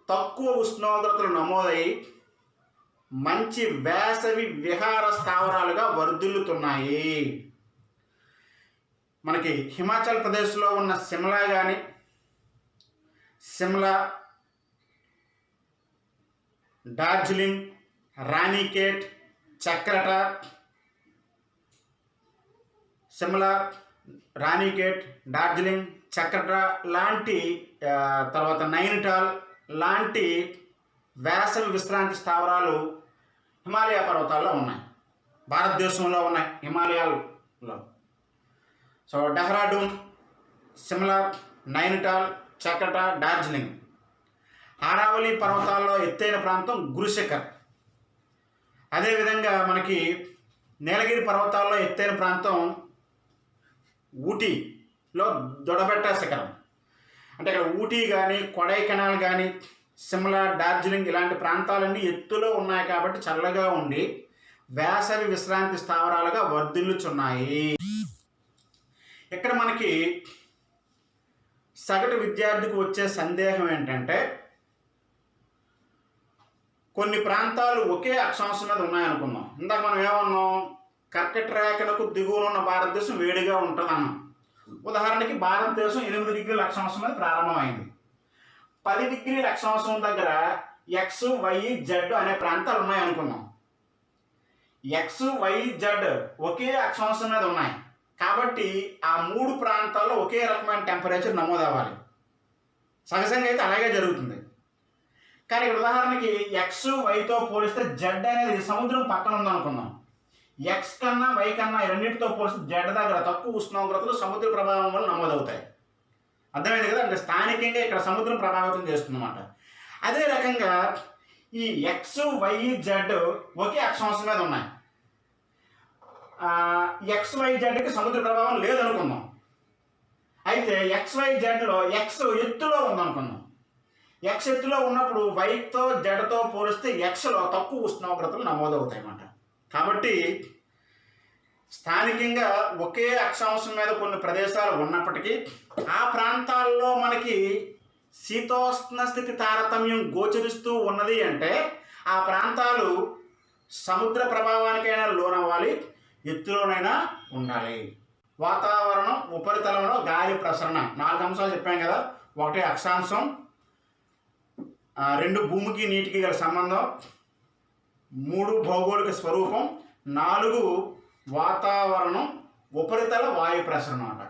A: తక్కువ ఉష్ణోగ్రతలు నమోదై మంచి వేసవి విహార స్థావరాలుగా వర్ధిల్లుతున్నాయి. మనకి హిమాచల్ ప్రదేశ్లో ఉన్న సిమ్లా కానీ, సిమ్లా, డార్జిలింగ్, రాణికేట్, చక్రట, సిమ్లా, రాణికేట్, డార్జిలింగ్, చక్రట లాంటి తర్వాత నైనిటాల్ లాంటి వేసవి విశ్రాంతి స్థావరాలు హిమాలయ పర్వతాల్లో ఉన్నాయి, భారతదేశంలో ఉన్నాయి హిమాలయాల్లో. సో డెహ్రాడూన్, సిమ్లా, నైనిటాల్, చక్రట, డార్జిలింగ్. ఆరావళి పర్వతాల్లో ఎత్తైన ప్రాంతం గురుశిఖర్. అదేవిధంగా మనకి నీలగిరి పర్వతాల్లో ఎత్తైన ప్రాంతం ఊటీలో దొడబెట్ట శిఖరం. అంటే ఇక్కడ ఊటీ కానీ, కొడైకెనాల్ కానీ, సిమ్లా, డార్జిలింగ్ ఇలాంటి ప్రాంతాలన్నీ ఎత్తులో ఉన్నాయి కాబట్టి చల్లగా ఉండి వేసవి విశ్రాంతి స్థావరాలుగా వర్ధిల్లుచున్నాయి. ఇక్కడ మనకి సగటు విద్యార్థికి వచ్చే సందేహం ఏంటంటే కొన్ని ప్రాంతాలు ఒకే అక్షాంశం మీద ఉన్నాయనుకున్నాం. ఇందాక మనం ఏమన్నాం? కర్కట రేఖలకు దిగువన ఉన్న భారతదేశం వేడిగా ఉంటుంది అన్నాం. ఉదాహరణకి భారతదేశం 8 డిగ్రీల అక్షాంశం మీద ప్రారంభమైంది. 10 డిగ్రీల అక్షాంశం దగ్గర ఎక్స్ వై జెడ్ అనే ప్రాంతాలు ఉన్నాయి అనుకున్నాం. ఎక్స్ వై జెడ్ ఒకే అక్షాంశం మీద ఉన్నాయి కాబట్టి ఆ 3 ప్రాంతాల్లో ఒకే రకమైన టెంపరేచర్ నమోదు అవ్వాలి. సహజంగా అయితే అలాగే జరుగుతుంది. కానీ ఇక్కడ ఉదాహరణకి ఎక్స్ వైతో పోలిస్తే జెడ్ అనేది సముద్రం పక్కన ఉందనుకుందాం. ఎక్స్ కన్నా వై కన్నా ఈ రెండింటితో పోలిస్తే జెడ్ దగ్గర తక్కువ ఉష్ణోగ్రతలు సముద్ర ప్రభావం వల్ల నమోదవుతాయి. అర్థమైంది కదా, అంటే స్థానికంగా ఇక్కడ సముద్రం ప్రభావితం చేస్తుందన్నమాట. అదే రకంగా ఈ ఎక్స్ వై జెడ్ ఒకే అక్షాంశం మీద ఉన్నాయి. ఎక్స్ వై జెడ్కి సముద్ర ప్రభావం లేదనుకుందాం. అయితే ఎక్స్ వై జెడ్లో ఎక్స్ ఎత్తులో ఉందనుకుందాం. ఎక్స్ ఎత్తులో ఉన్నప్పుడు వైతో జెడ్తో పోలిస్తే ఎక్స్లో తక్కువ ఉష్ణోగ్రతలు నమోదవుతాయి అన్నమాట. కాబట్టి స్థానికంగా ఒకే అక్షాంశం మీద కొన్ని ప్రదేశాలు ఉన్నప్పటికీ ఆ ప్రాంతాల్లో మనకి శీతోష్ణ స్థితి తారతమ్యం గోచరిస్తూ ఉన్నది అంటే ఆ ప్రాంతాలు సముద్ర ప్రభావానికైనా లోనవ్వాలి, ఎత్తులోనైనా ఉండాలి. వాతావరణం, ఉపరితలంలో గాలి ప్రసరణ 4 అంశాలు చెప్పాం కదా. 1 అక్షాంశం, 2 భూమికి నీటికి గల సంబంధం, 3 భౌగోళిక స్వరూపం, 4 వాతావరణం, ఉపరితల వాయు ప్రసరణ అన్నమాట.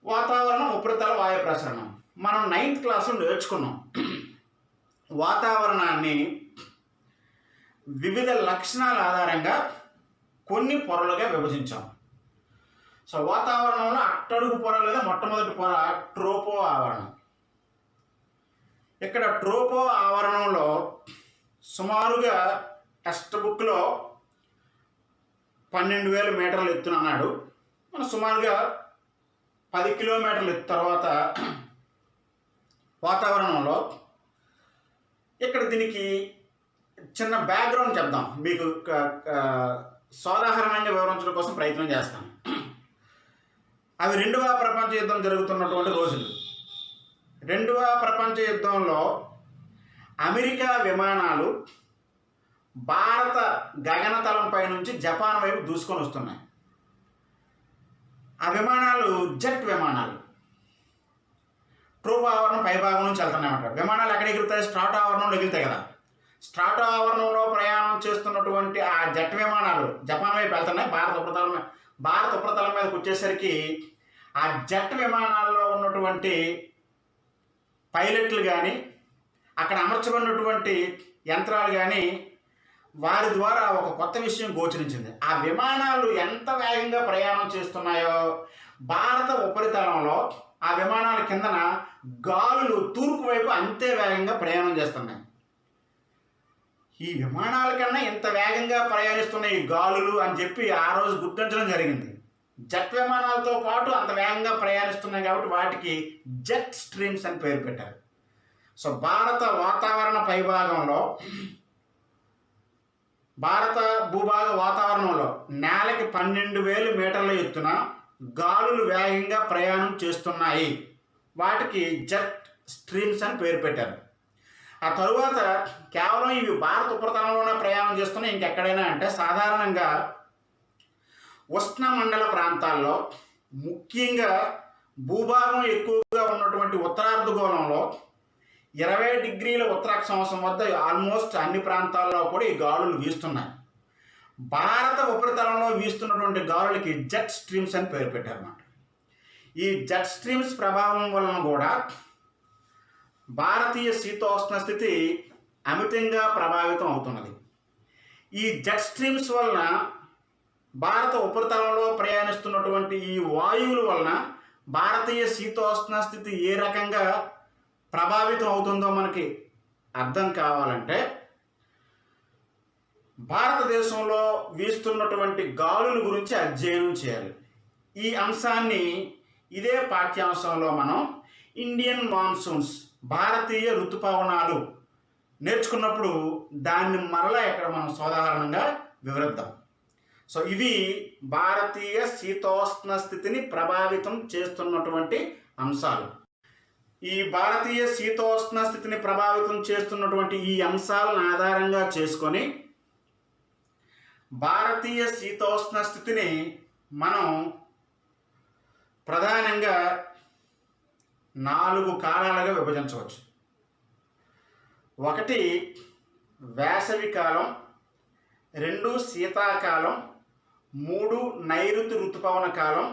A: వాతావరణం, ఉపరితల వాయు ప్రసరణం మనం 9th క్లాస్లో నేర్చుకున్నాం. వాతావరణాన్ని వివిధ లక్షణాల ఆధారంగా కొన్ని పొరలుగా విభజించాం. సో వాతావరణంలో అట్టడుగు పొర లేదా మొట్టమొదటి పొర ట్రోపో ఆవరణం. ఇక్కడ ట్రోపో ఆవరణంలో సుమారుగా టెక్స్ట్ బుక్లో 12,000 మీటర్లు ఎత్తున అన్నాడు. మనం సుమారుగా 10 కిలోమీటర్ల ఎత్తు తర్వాత వాతావరణంలో ఇక్కడ దీనికి చిన్న బ్యాక్గ్రౌండ్ చెప్దాం, మీకు సాధారణంగా వివరించడం కోసం ప్రయత్నం చేస్తాను. అవి 2వ ప్రపంచ యుద్ధం జరుగుతున్నటువంటి రోజులు. 2వ ప్రపంచ యుద్ధంలో అమెరికా విమానాలు భారత గగనతలంపై నుంచి జపాన్ వైపు దూసుకొని వస్తున్నాయి. ఆ విమానాలు జెట్ విమానాలు. ట్రోపో ఆవరణం పైభాగం నుంచి వెళ్తున్నాయన్నమాట. విమానాలు ఎక్కడ ఎగురుతాయి? స్ట్రాటో ఆవరణంలో ఎగురుతాయి కదా. స్ట్రాటో ఆవరణంలో ప్రయాణం చేస్తున్నటువంటి ఆ జెట్ విమానాలు జపాన్ వైపు వెళ్తున్నాయి. భారత ఉపరితలం మీదకి వచ్చేసరికి ఆ జెట్ విమానాల్లో ఉన్నటువంటి పైలట్లు కానీ అక్కడ అమర్చబడినటువంటి యంత్రాలు కానీ వారి ద్వారా ఒక కొత్త విషయం గోచరించింది. ఆ విమానాలు ఎంత వేగంగా ప్రయాణం చేస్తున్నాయో భారత ఉపరితలంలో ఆ విమానాల కిందన గాలులు తూర్పు వైపు అంతే వేగంగా ప్రయాణం చేస్తున్నాయి. ఈ విమానాల కన్నా ఎంత వేగంగా ప్రయాణిస్తున్నాయి ఈ గాలులు అని చెప్పి ఆ రోజు గుర్తించడం జరిగింది. జెట్ విమానాలతో పాటు అంత వేగంగా ప్రయాణిస్తున్నాయి కాబట్టి వాటికి జెట్ స్ట్రీమ్స్ అని పేరు పెట్టారు. సో భారత వాతావరణ పైభాగంలో, భారత భూభాగ వాతావరణంలో నేలకి 12,000 మీటర్ల ఎత్తున గాలులు వేగంగా ప్రయాణం చేస్తున్నాయి. వాటికి జెట్ స్ట్రీమ్స్ అని పేరు పెట్టారు. ఆ తరువాత కేవలం ఇవి భారత ఉపరితలంలోనే ప్రయాణం చేస్తున్నాయి, ఇంకెక్కడైనా అంటే సాధారణంగా ఉష్ణమండల ప్రాంతాల్లో, ముఖ్యంగా భూభాగం ఎక్కువగా ఉన్నటువంటి ఉత్తరార్ధగోళంలో 20 డిగ్రీల ఉత్తరాక్షాంశం వద్ద ఆల్మోస్ట్ అన్ని ప్రాంతాల్లో కూడా ఈ గాలులు వీస్తున్నాయి. భారత ఉపరితలంలో వీస్తున్నటువంటి గాలులకి జెట్ స్ట్రీమ్స్ అని పేరు పెట్టారన్నమాట. ఈ జెట్ స్ట్రీమ్స్ ప్రభావం వలన కూడా భారతీయ శీతోష్ణ స్థితి అమితంగా ప్రభావితం అవుతున్నది. ఈ జెట్ స్ట్రీమ్స్ వలన భారత ఉపరితలంలో ప్రయాణిస్తున్నటువంటి ఈ వాయువుల వలన భారతీయ శీతోష్ణ స్థితి ఏ రకంగా ప్రభావితం అవుతుందో మనకి అర్థం కావాలంటే భారతదేశంలో వీస్తున్నటువంటి గాలుల గురించి అధ్యయనం చేయాలి. ఈ అంశాన్ని ఇదే పాఠ్యాంశంలో మనం ఇండియన్ మాన్సూన్స్, భారతీయ ఋతుపవనాలు నేర్చుకున్నప్పుడు దాన్ని మరలా ఇక్కడ మనం సాధారణంగా వివరిద్దాం. సో ఇవి భారతీయ శీతోష్ణ స్థితిని ప్రభావితం చేస్తున్నటువంటి అంశాలు. ఈ భారతీయ శీతోష్ణ స్థితిని ప్రభావితం చేస్తున్నటువంటి ఈ అంశాలను ఆధారంగా చేసుకొని భారతీయ శీతోష్ణ స్థితిని మనం ప్రధానంగా 4 కాలాలుగా విభజించవచ్చు. 1 వేసవి కాలం, 2 శీతాకాలం, 3 నైరుతి ఋతుపవన కాలం,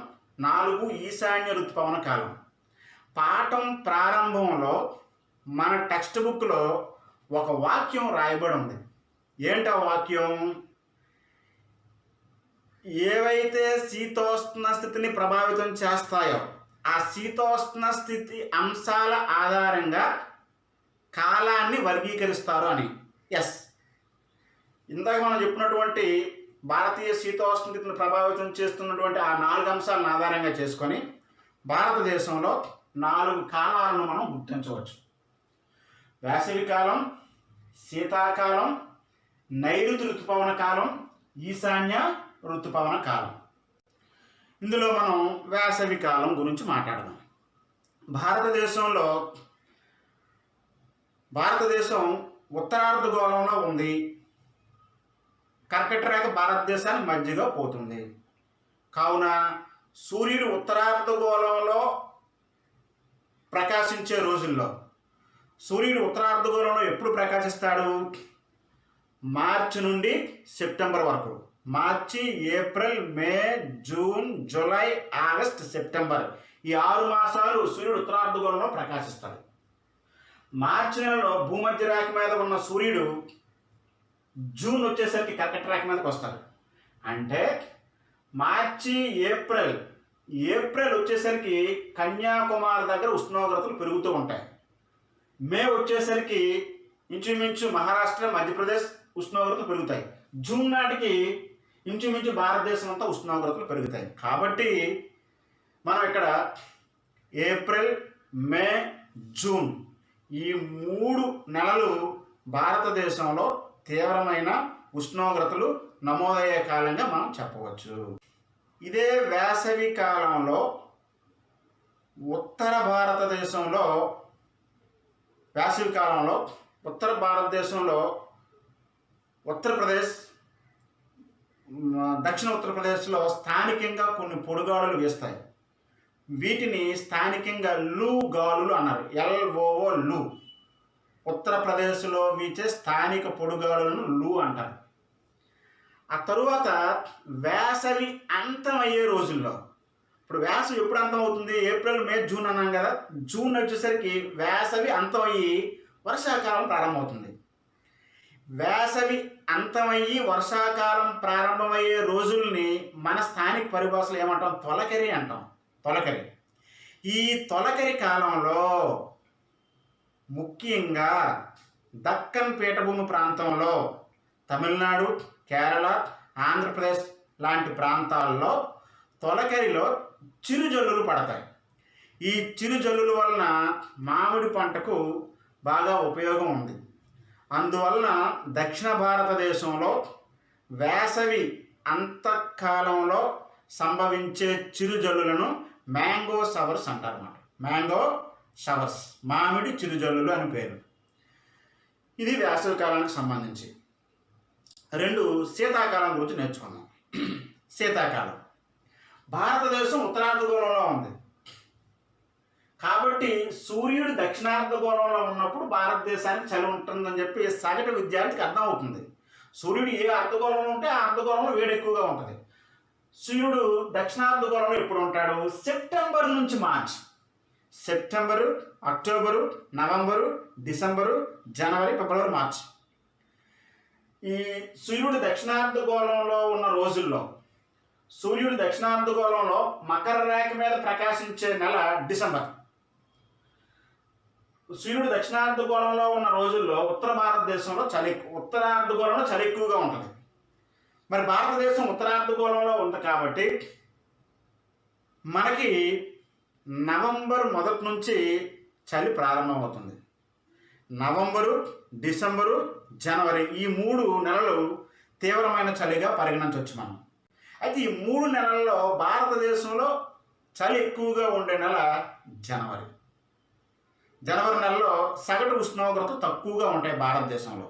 A: 4 ఈశాన్య ఋతుపవన కాలం. పాఠం ప్రారంభంలో మన టెక్స్ట్ బుక్లో ఒక వాక్యం రాయబడి ఉంది. ఏంటా వాక్యం? ఏవైతే శీతోష్ణ స్థితిని ప్రభావితం చేస్తాయో ఆ శీతోష్ణ స్థితి అంశాల ఆధారంగా కాలాన్ని వర్గీకరిస్తారు అని. ఎస్, ఇందాక మనం చెప్పినటువంటి భారతీయ శీతోష్ణ స్థితిని ప్రభావితం చేస్తున్నటువంటి ఆ 4 అంశాలను ఆధారంగా చేసుకొని భారతదేశంలో 4 కాలాలను మనం గుర్తించవచ్చు. వేసవి కాలం, శీతాకాలం, నైరుతి ఋతుపవన కాలం, ఈశాన్య ఋతుపవన కాలం. ఇందులో మనం వేసవి కాలం గురించి మాట్లాడదాం. భారతదేశం ఉత్తరార్ధగోళంలో ఉంది. కర్కట రేఖ భారతదేశానికి మధ్యగా పోతుంది. కావున సూర్యుడు ఉత్తరార్ధగోళంలో ప్రకాశించే రోజుల్లో, సూర్యుడు ఉత్తరార్ధగోళంలో ఎప్పుడు ప్రకాశిస్తాడు? మార్చి నుండి సెప్టెంబర్ వరకు. మార్చి, ఏప్రిల్, మే, జూన్, జూలై, ఆగస్ట్, సెప్టెంబర్, ఈ 6 మాసాలు సూర్యుడు ఉత్తరార్ధగోళంలో ప్రకాశిస్తాడు. మార్చి నెలలో భూమధ్య రేఖ మీద ఉన్న సూర్యుడు జూన్ వచ్చేసరికి కర్కట రేఖ మీదకి వస్తాడు. అంటే మార్చి, ఏప్రిల్ వచ్చేసరికి కన్యాకుమారి దగ్గర ఉష్ణోగ్రతలు పెరుగుతూ ఉంటాయి. మే వచ్చేసరికి ఇంచుమించు మహారాష్ట్ర, మధ్యప్రదేశ్ ఉష్ణోగ్రతలు పెరుగుతాయి. జూన్ నాటికి ఇంచుమించు భారతదేశం అంతా ఉష్ణోగ్రతలు పెరుగుతాయి. కాబట్టి మనం ఇక్కడ ఏప్రిల్, మే, జూన్ ఈ 3 నెలలు భారతదేశంలో తీవ్రమైన ఉష్ణోగ్రతలు నమోదయ్యే కాలంగా మనం చెప్పవచ్చు. ఇదే వేసవి కాలంలో ఉత్తర భారతదేశంలో ఉత్తరప్రదేశ్, దక్షిణ ఉత్తరప్రదేశ్లో స్థానికంగా కొన్ని పొడిగాలులు వీస్తాయి. వీటిని స్థానికంగా లూ గాలులు అన్నారు. LOO లూ. ఉత్తరప్రదేశ్లో వీచే స్థానిక పొడిగాలులను లూ అంటారు. ఆ తరువాత వేసవి అంతమయ్యే రోజుల్లో, ఇప్పుడు వేసవి ఎప్పుడు అంతం అవుతుంది? ఏప్రిల్, మే, జూన్ అన్నాం కదా. జూన్ వచ్చేసరికి వేసవి అంతమయ్యి వర్షాకాలం ప్రారంభమవుతుంది. వేసవి అంతమయ్యి వర్షాకాలం ప్రారంభమయ్యే రోజుల్ని మన స్థానిక పరిభాషలో ఏమంటాం? తొలకరి అంటాం. తొలకరి. ఈ తొలకరి కాలంలో ముఖ్యంగా దక్కన్ పీఠభూమి ప్రాంతంలో, తమిళనాడు, కేరళ, ఆంధ్రప్రదేశ్ లాంటి ప్రాంతాల్లో తొలకరిలో చిరుజల్లులు పడతాయి. ఈ చిరుజల్లుల వలన మామిడి పంటకు బాగా ఉపయోగం ఉంది. అందువలన దక్షిణ భారతదేశంలో వేసవి అంతకాలంలో సంభవించే చిరుజల్లులను మ్యాంగో షవర్స్ అంటారన్నమాట. మ్యాంగో షవర్స్, మామిడి చిరుజల్లులు అని పేరు. ఇది వేసవి కాలానికి సంబంధించి. 2 శీతాకాలం గురించి నేర్చుకుందాం. శీతాకాలం భారతదేశం ఉత్తరార్ధగోళంలో ఉంది కాబట్టి సూర్యుడు దక్షిణార్ధగోళంలో ఉన్నప్పుడు భారతదేశానికి చలి ఉంటుందని చెప్పి సగటు విద్యార్థికి అర్థమవుతుంది. సూర్యుడు ఏ అర్ధగోళంలో ఉంటే ఆ అర్ధగోళంలో వేడి ఎక్కువగా ఉంటుంది. సూర్యుడు దక్షిణార్ధగోళంలో ఎప్పుడు ఉంటాడు? సెప్టెంబర్ నుంచి March. September, October, November, December, జనవరి, ఫిబ్రవరి, మార్చ్. ఈ సూర్యుడు దక్షిణార్ధగోళంలో ఉన్న రోజుల్లో, సూర్యుడు దక్షిణార్ధగోళంలో మకర రేఖ మీద ప్రకాశించే నెల డిసెంబర్. సూర్యుడు దక్షిణార్ధగోళంలో ఉన్న రోజుల్లో ఉత్తరార్ధగోళంలో చలి ఎక్కువగా ఉంటుంది. మరి భారతదేశం ఉత్తరార్ధగోళంలో ఉంది కాబట్టి మనకి నవంబర్ మొదటి నుంచి చలి ప్రారంభమవుతుంది. నవంబరు, డిసెంబరు, జనవరి ఈ 3 నెలలు తీవ్రమైన చలిగా పరిగణించవచ్చు మనం. అయితే ఈ 3 నెలల్లో భారతదేశంలో చలి ఎక్కువగా ఉండే నెల జనవరి. జనవరి నెలలో సగటు ఉష్ణోగ్రత తక్కువగా ఉంటాయి భారతదేశంలో.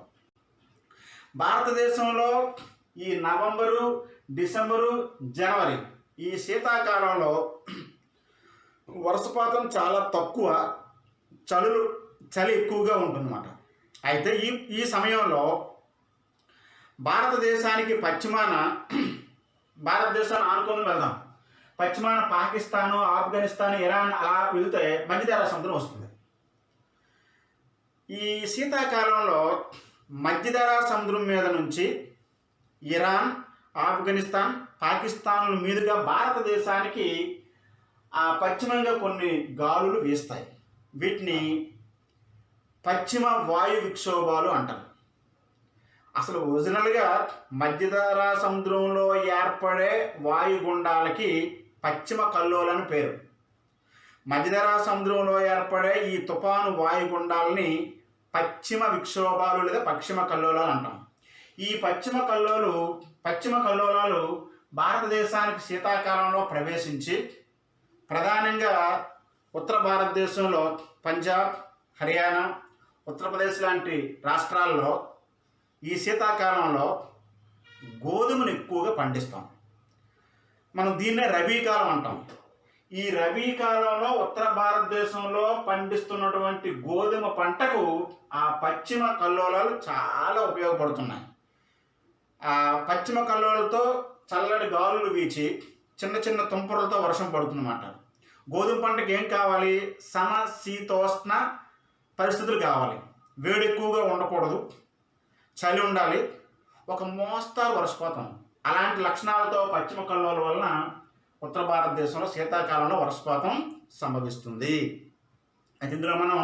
A: ఈ నవంబరు, డిసెంబరు, జనవరి ఈ శీతాకాలంలో వర్షపాతం చాలా తక్కువ, చలి ఎక్కువగా ఉంటుందన్నమాట. అయితే ఈ సమయంలో భారతదేశానికి భారతదేశాన్ని ఆనుకొని వెళ్దాం. పశ్చిమాన పాకిస్తాను, ఆఫ్ఘనిస్తాన్, ఇరాన్ అలా వెళ్తే మధ్యధరా సముద్రం వస్తుంది. ఈ శీతాకాలంలో మధ్యధరా సముద్రం మీద నుంచి ఇరాన్, ఆఫ్ఘనిస్తాన్, పాకిస్తాన్ల మీదుగా భారతదేశానికి పశ్చిమంగా కొన్ని గాలులు వీస్తాయి. వీటిని పశ్చిమ వాయు విక్షోభాలు అంటారు. అసలు ఒరిజినల్గా మధ్యధరా సముద్రంలో ఏర్పడే వాయుగుండాలకి పశ్చిమ కల్లోలని పేరు. మధ్యధరా సముద్రంలో ఏర్పడే ఈ తుఫాను వాయుగుండాలని పశ్చిమ విక్షోభాలు లేదా పశ్చిమ కల్లోలాలు అంటాం. ఈ పశ్చిమ కల్లోలాలు భారతదేశానికి శీతాకాలంలో ప్రవేశించి ప్రధానంగా ఉత్తర భారతదేశంలో పంజాబ్, హర్యానా, ఉత్తరప్రదేశ్ లాంటి రాష్ట్రాల్లో ఈ శీతాకాలంలో గోధుమను ఎక్కువగా పండిస్తాం. మనం దీన్నే రబీ కాలం అంటాం. ఈ రబీ కాలంలో ఉత్తర భారతదేశంలో పండిస్తున్నటువంటి గోధుమ పంటకు ఆ పశ్చిమ కల్లోలాలు చాలా ఉపయోగపడుతున్నాయి. ఆ పశ్చిమ కల్లోలతో చల్లటి గాలులు వీచి చిన్న చిన్న తుంపరులతో వర్షం పడుతుందన్నమాట. గోధుమ పంటకి ఏం కావాలి? సమశీతోష్ణ పరిస్థితులు కావాలి. వేడి ఎక్కువగా ఉండకూడదు, చలి ఉండాలి, ఒక మోస్తారు వర్షపాతం. అలాంటి లక్షణాలతో పశ్చిమ కల్లోల వలన ఉత్తర భారతదేశంలో శీతాకాలంలో వర్షపాతం సంభవిస్తుంది. అయితే ఇందులో మనం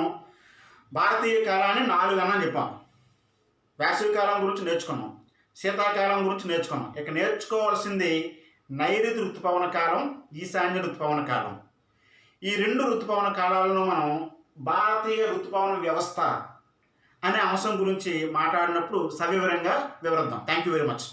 A: భారతీయ కాలాన్ని 4 అన్నా చెప్పాం. వేసవి కాలం గురించి నేర్చుకున్నాం, శీతాకాలం గురించి నేర్చుకున్నాం. ఇక నేర్చుకోవాల్సింది నైరుతి ఋతుపవన కాలం, ఈశాన్య ఋతుపవన కాలం. ఈ 2 ఋతుపవన కాలాలను మనం భారతీయ ఋతుపవన వ్యవస్థ అనే అంశం గురించి మాట్లాడినప్పుడు సవివరంగా వివరిద్దాం. Thank you very much.